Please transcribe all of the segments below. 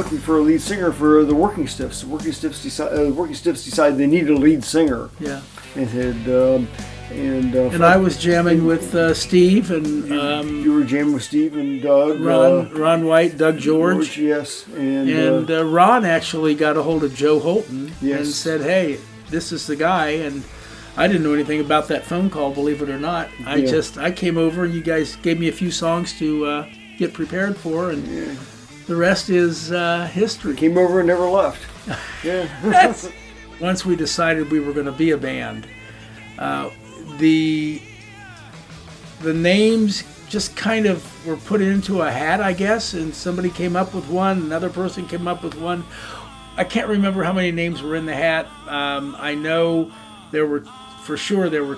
looking for a lead singer for the Working Stiffs. The Working Stiffs decided they needed a lead singer. Yeah. And had and I was jamming with Steve and you were jamming with Steve and Doug. Ron White, Doug George. Yes. And Ron actually got a hold of Joe Holton and said, "Hey, this is the guy." And I didn't know anything about that phone call, believe it or not. I came over and you guys gave me a few songs to get prepared for, and the rest is history. Came over and never left. Yeah. Once we decided we were going to be a band, the names just kind of were put into a hat, I guess, and somebody came up with one, another person came up with one. I can't remember how many names were in the hat. I know there were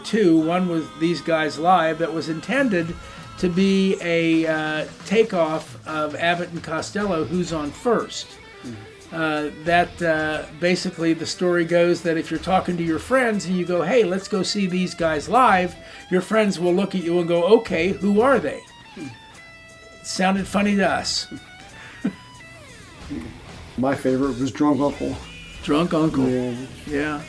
two. One was These Guys Live, that was intended to be a takeoff of Abbott and Costello, Who's on First. Basically the story goes that if you're talking to your friends and you go, "Hey, let's go see These Guys Live," your friends will look at you and go, "Okay, who are they?" It sounded funny to us. My favorite was Drunk Uncle. Drunk Uncle. Yeah.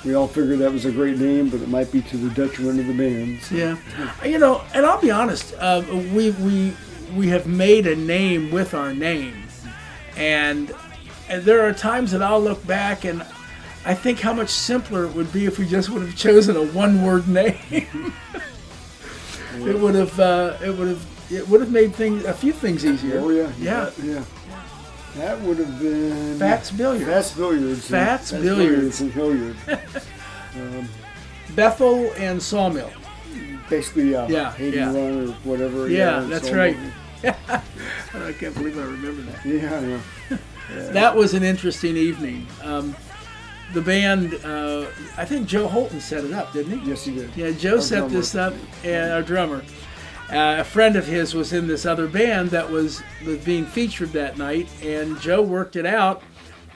We all figured that was a great name, but it might be to the detriment of the band. So. Yeah. And I'll be honest, we have made a name with our name. And there are times that I'll look back and I think how much simpler it would be if we just would have chosen a one-word name. It would have made a few things easier. Oh yeah. That would have been Fats Billiards. Fats Billiards and Hilliard. Bethel and Sawmill. Basically, Hayden Run or whatever. Yeah, that's right. I can't believe I remember that. Yeah. That was an interesting evening. The band, I think Joe Holton set it up, didn't he? Yes, he did. Yeah, Joe set this up, and our drummer. A friend of his was in this other band that was being featured that night, and Joe worked it out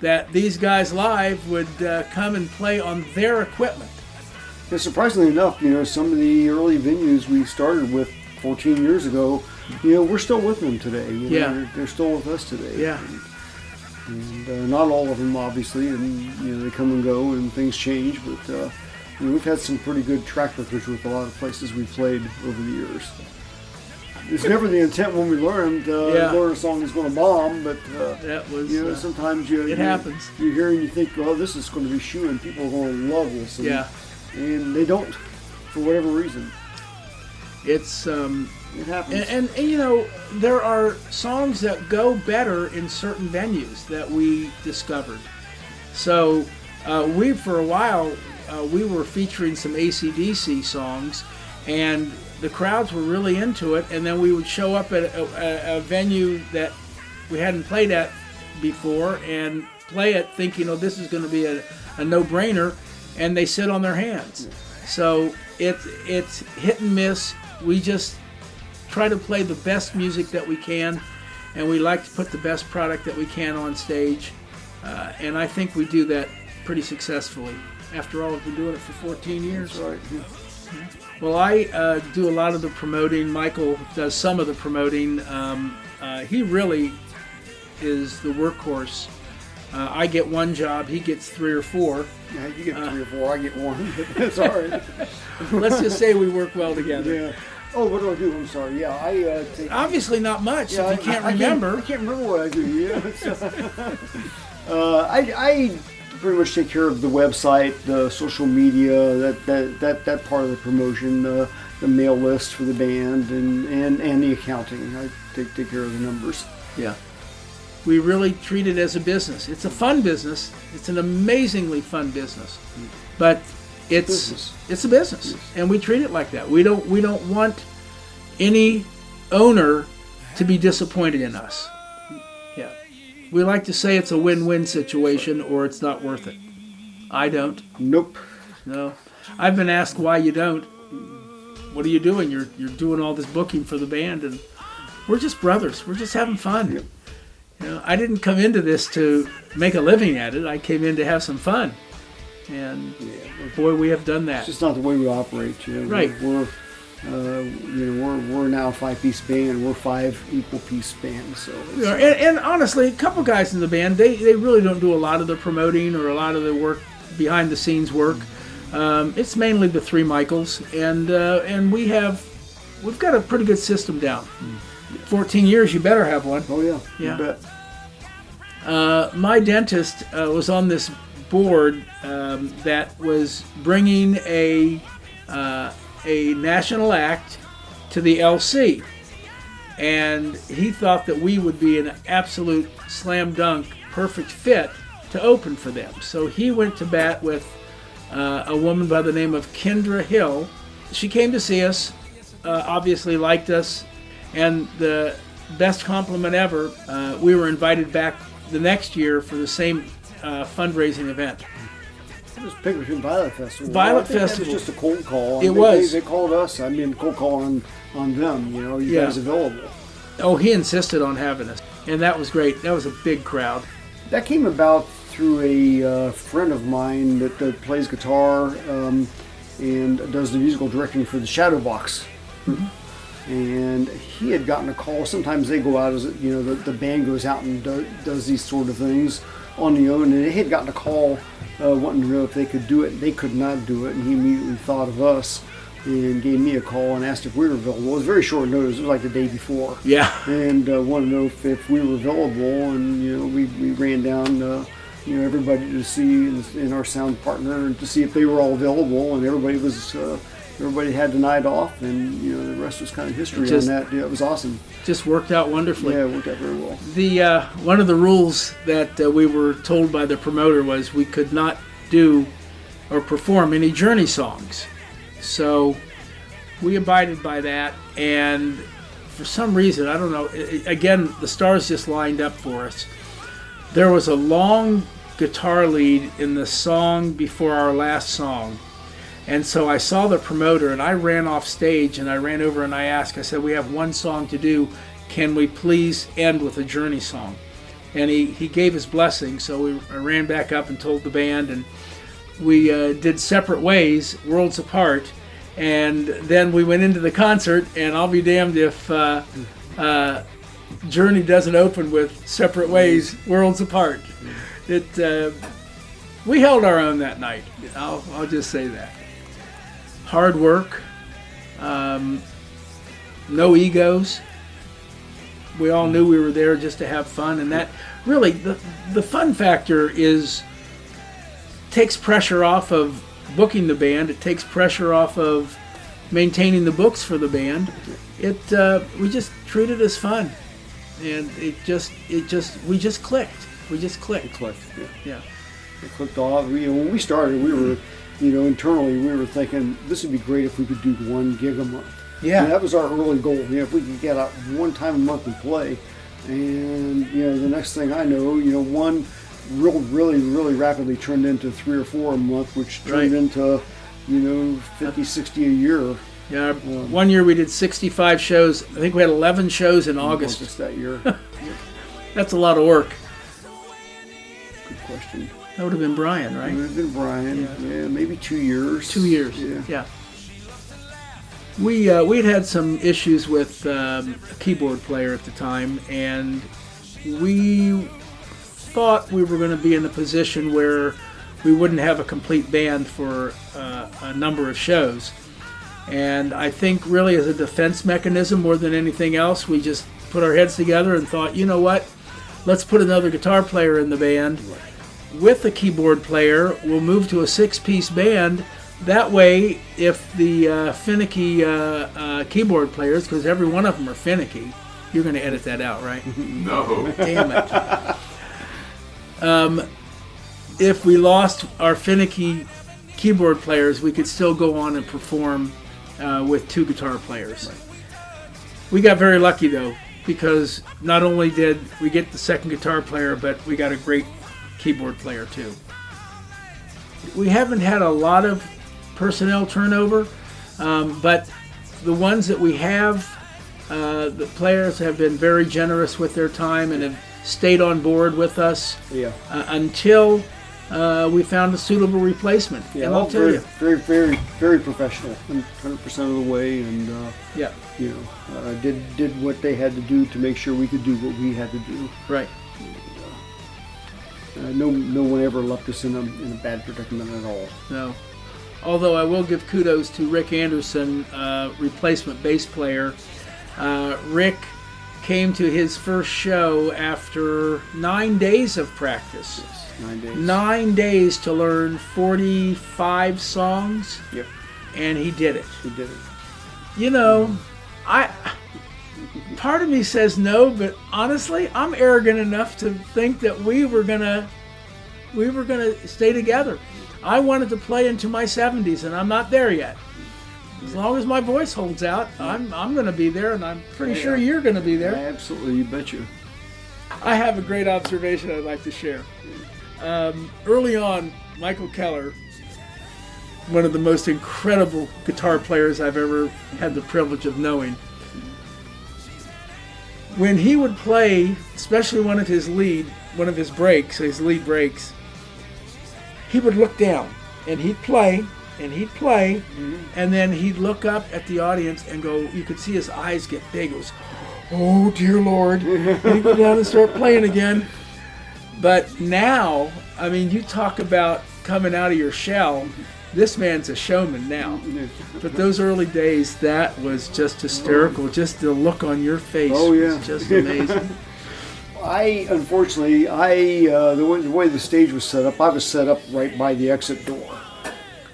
that These Guys Live would come and play on their equipment. Yeah, surprisingly enough, some of the early venues we started with 14 years ago, we're still with them today. They're still with us today. Yeah. And not all of them, obviously, and they come and go and things change, but we've had some pretty good track records with a lot of places we've played over the years. It's never the intent when we learn a song is going to bomb, but that was, sometimes it happens. You hear and you think, well, this is going to be shooing. People are going to love this. And they don't, for whatever reason. It's it happens. And there are songs that go better in certain venues that we discovered. So for a while we were featuring some AC/DC songs, and the crowds were really into it. And then we would show up at a venue that we hadn't played at before and play it, thinking, this is going to be a no-brainer, and they sit on their hands. So it's hit and miss. We just try to play the best music that we can, and we like to put the best product that we can on stage, and I think we do that pretty successfully. After all, we've been doing it for 14 years. That's right. Yeah. Well, I do a lot of the promoting. Michael does some of the promoting. He really is the workhorse. I get one job, he gets 3 or 4. Yeah, you get 3 or 4, I get 1. That's all right. Let's just say we work well together. Yeah. Oh, what do I do? I'm sorry. Yeah, I take... Obviously not much, if you can't remember. I can't remember what I do. Yeah. I pretty much take care of the website, the social media, that part of the promotion, the mail list for the band, and the accounting. I take care of the numbers. Yeah. We really treat it as a business. It's a fun business. It's an amazingly fun business, but it's a business, and we treat it like that. We don't want any owner to be disappointed in us. Yeah, we like to say it's a win-win situation, or it's not worth it. I don't. Nope. No. I've been asked why you don't. What are you doing? You're doing all this booking for the band, and we're just brothers. We're just having fun. Yep. I didn't come into this to make a living at it. I came in to have some fun. And boy, we have done that. It's just not the way we operate. Right. we're now a 5-piece band. We're 5 equal-piece bands. So and honestly, a couple guys in the band, they really don't do a lot of the promoting or a lot of the work, behind-the-scenes work. It's mainly the 3 Michaels, and we've got a pretty good system down. 14 years, you better have one. Oh yeah, yeah. You bet. My dentist was on this board that was bringing a national act to the LC, and he thought that we would be an absolute slam dunk, perfect fit to open for them. So he went to bat with a woman by the name of Kendra Hill. She came to see us, obviously liked us, and the best compliment ever, we were invited back the next year for the same fundraising event. It was Pickerington Violet Festival. Violet Festival. Festival. That was just a cold call. It was. They called us. I mean, cold call on them. You guys available. Oh, he insisted on having us, and that was great. That was a big crowd. That came about through a friend of mine that plays guitar and does the musical directing for the Shadowbox. Mm-hmm. And he had gotten a call. Sometimes they go out as the band goes out and does these sort of things on the own. And he had gotten a call wanting to know if they could do it. They could not do it, and he immediately thought of us and gave me a call and asked if we were available. It was very short notice. It was like the day before. Yeah. And wanted to know if we were available, and we ran down everybody to see, and our sound partner, to see if they were all available, and everybody had the night off, and the rest was kind of history on that. Yeah, it was awesome. Just worked out wonderfully. Yeah, it worked out very well. The one of the rules that we were told by the promoter was we could not do or perform any Journey songs. So we abided by that, and for some reason, I don't know, again, the stars just lined up for us. There was a long guitar lead in the song before our last song. And so I saw the promoter, and I ran off stage, and I ran over and I said, we have one song to do. Can we please end with a Journey song? And he gave his blessing, so I ran back up and told the band, and we did Separate Ways, Worlds Apart, and then we went into the concert, and I'll be damned if Journey doesn't open with Separate Ways, Worlds Apart. We held our own that night. I'll just say that. Hard work, no egos. We all knew we were there just to have fun, and that really the fun factor takes pressure off of booking the band. It takes pressure off of maintaining the books for the band. We just treat it as fun, and we just clicked. We just clicked. It clicked. Yeah. It clicked off. When we started, we were, internally we were thinking this would be great if we could do 1 gig a month. Yeah. And that was our early goal. If we could get out 1 time a month and play, and the next thing I know, one really rapidly turned into 3 or 4 a month, which turned into 50, 60 a year. Yeah. One year we did 65 shows. I think we had 11 shows in August that year. That's a lot of work. Good question. That would have been Brian, right? It would have been Brian. Yeah, maybe 2 years. 2 years. Yeah. We'd had some issues with a keyboard player at the time, and we thought we were going to be in a position where we wouldn't have a complete band for a number of shows. And I think really as a defense mechanism more than anything else, we just put our heads together and thought, you know what, let's put another guitar player in the band. With a keyboard player, we'll move to a 6-piece band. That way, if the finicky keyboard players, because every one of them are finicky, you're going to edit that out, right? No. Damn it. If we lost our finicky keyboard players, we could still go on and perform with 2 guitar players. Right. We got very lucky, though, because not only did we get the second guitar player, but we got a great keyboard player, too. We haven't had a lot of personnel turnover, but the ones that we have, the players have been very generous with their time and have stayed on board with us until we found a suitable replacement. Yeah, and I'll tell you, very, very, very professional, 100% of the way, and yeah, did what they had to do to make sure we could do what we had to do. right. No one ever left us in a bad predicament at all. No. Although I will give kudos to Rick Anderson, replacement bass player. Rick came to his first show after 9 days of practice. Yes, 9 days. 9 days to learn 45 songs. Yep. And he did it. He did it. You know, part of me says no, but honestly, I'm arrogant enough to think that we were gonna stay together. I wanted to play into my 70s, and I'm not there yet. As long as my voice holds out, I'm going to be there, and I'm pretty sure you're going to be there. Absolutely, you bet you. I have a great observation I'd like to share. Early on, Michael Keller, one of the most incredible guitar players I've ever had the privilege of knowing, when he would play, especially one of his lead breaks, he would look down and he'd play, and then he'd look up at the audience and go, you could see his eyes get big. It was, oh dear Lord, and he'd go down and start playing again. But now, I mean, you talk about coming out of your shell. This man's a showman now. But those early days, that was just hysterical. Just the look on your face was just amazing. Unfortunately, the way the stage was set up, I was set up right by the exit door.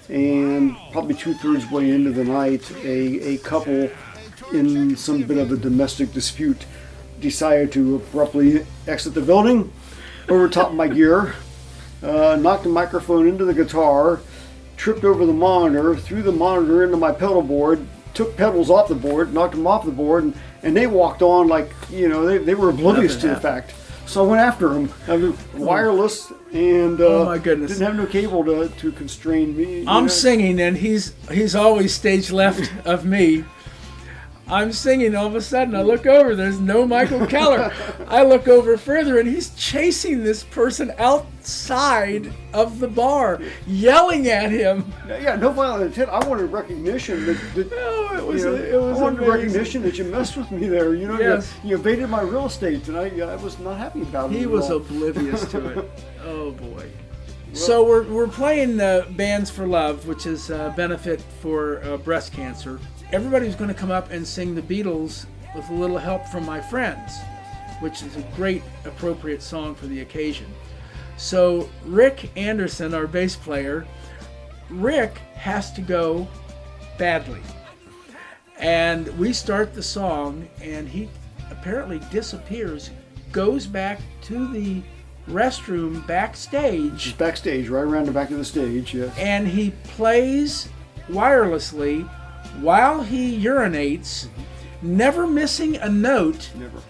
And probably 2/3 way into the night, a couple in some bit of a domestic dispute decided to abruptly exit the building over top of my gear, knocked the microphone into the guitar, tripped over the monitor, threw the monitor into my pedal board, took pedals off the board, knocked them off the board, and they walked on like, they were oblivious to the fact. So I went after them. I was wireless and oh my goodness, didn't have no cable to constrain me. I'm singing and he's always stage left of me. I'm singing, all of a sudden I look over, there's no Michael Keller. I look over further and he's chasing this person outside of the bar, yelling at him. Yeah, no violent intent. I wanted recognition it was I wanted amazing. Recognition that you messed with me there. Yes. You invaded my real estate and I was not happy about it. He was oblivious to it. Oh boy. So we're playing Bands for Love, which is a benefit for breast cancer. Everybody's going to come up and sing the Beatles with a little help from my friends, which is a great, appropriate song for the occasion. So Rick Anderson, our bass player, Rick has to go badly. And we start the song, and he apparently disappears, goes back to the restroom backstage. He's backstage, right around the back of the stage, yeah. And he plays wirelessly while he urinates, never missing a note. Never.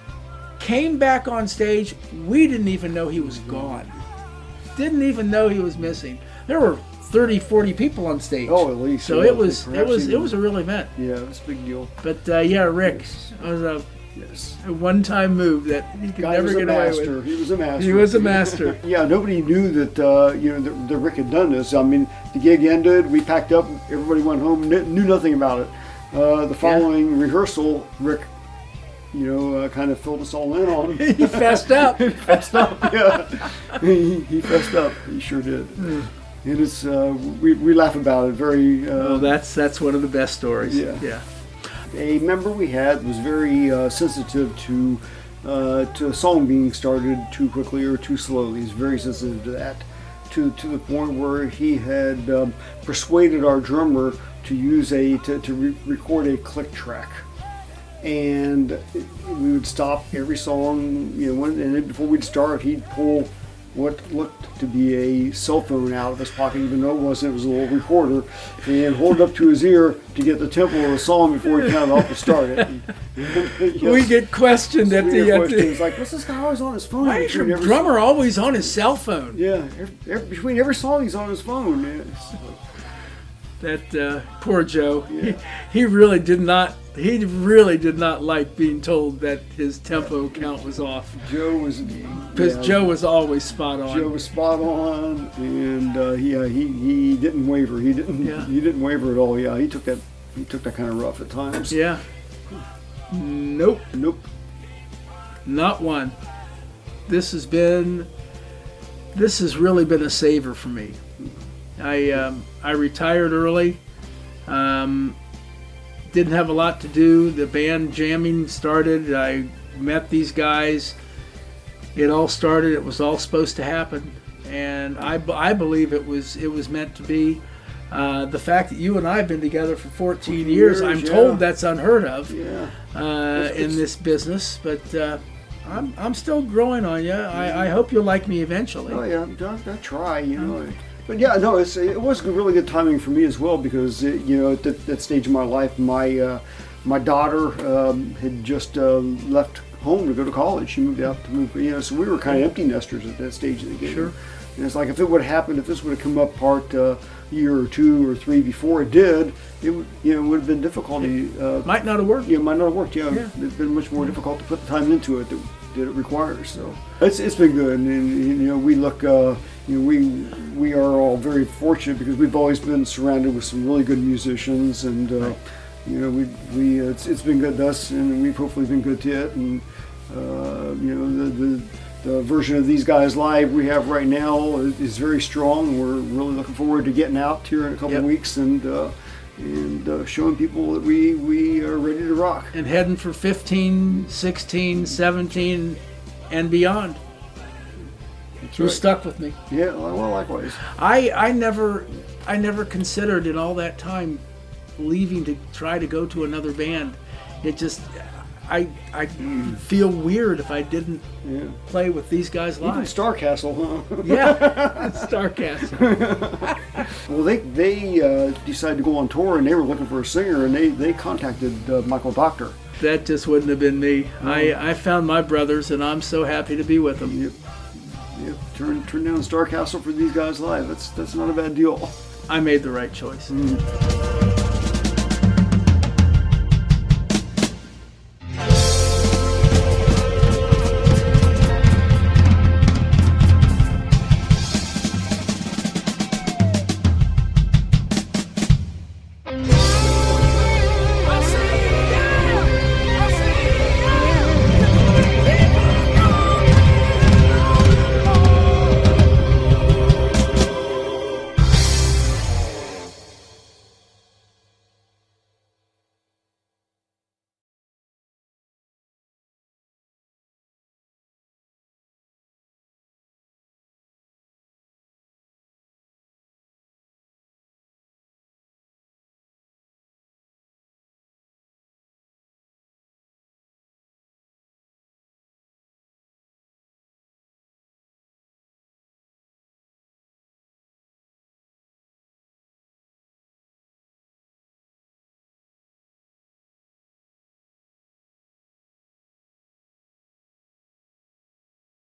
Came back on stage. We didn't even know he was gone. Didn't even know he was missing. There were 30, 40 people on stage. Oh, at least. So it was a real event. Yeah, it was a big deal. But Rick was a one-time move that he could never get away with. He was a master. He was a master. Yeah, nobody knew that that Rick had done this. I mean, the gig ended, we packed up, everybody went home, knew nothing about it. The following rehearsal, Rick, kind of filled us all in on. He fessed up. He fessed up. Yeah, he fessed up. He sure did. And it's we laugh about it very. That's one of the best stories. Yeah. A member we had was very sensitive to a song being started too quickly or too slowly. He's very sensitive to that, to the point where he had persuaded our drummer to use to record a click track, and we would stop every song, and then before we'd start, he'd pull what looked to be a cell phone out of his pocket, even though it wasn't. It was a little recorder, and hold it up to his ear to get the tempo of the song before he counted off to start it. We get questioned at the It's like, what's this guy always on his phone? Why is your drummer always on his cell phone? Yeah, between every song he's on his phone. That poor Joe. Yeah. He really did not. He really did not like being told that his tempo count was off. Joe was Because Joe was always spot on. Joe was spot on, and he didn't waver. He didn't waver at all. Yeah, he took that kind of rough at times. Yeah. Nope. Not one. This has really been a saver for me. I retired early. Didn't have a lot to do. The band jamming started. I met these guys. It all started. It was all supposed to happen, and I believe it was meant to be. The fact that you and I have been together for 14 years, I'm told that's unheard of in this business. But I'm still growing on you. I hope you'll like me eventually. Oh yeah, I try, you know. But yeah, no, it was really good timing for me as well, because at that stage of my life, my daughter had just left home to go to college. She moved out to move, so we were kind of empty nesters at that stage of the game. Sure. And it's like, if it would have happened, if this would have come up part a year or 2 or 3 before it did, it would have been difficulty. Might not have worked. Yeah, might not have worked. Yeah, it'd been much more difficult to put the time into it that it requires. So it's been good, and we look. We are all very fortunate, because we've always been surrounded with some really good musicians, and it's been good to us, and we've hopefully been good to it. And the version of these guys live we have right now is very strong. We're really looking forward to getting out here in a couple of weeks and showing people that we are ready to rock. And heading for 15, 16, 17, and beyond. You stuck with me. Yeah, well, likewise. I never considered in all that time leaving to try to go to another band. It just, I feel weird if I didn't play with these guys live. Even Starcastle, huh? Yeah, Starcastle. Well, they decided to go on tour, and they were looking for a singer, and they contacted Michael Doctor. That just wouldn't have been me. No. I found my brothers, and I'm so happy to be with them. Yep. Turn down Starcastle for these guys live. That's not a bad deal. I made the right choice.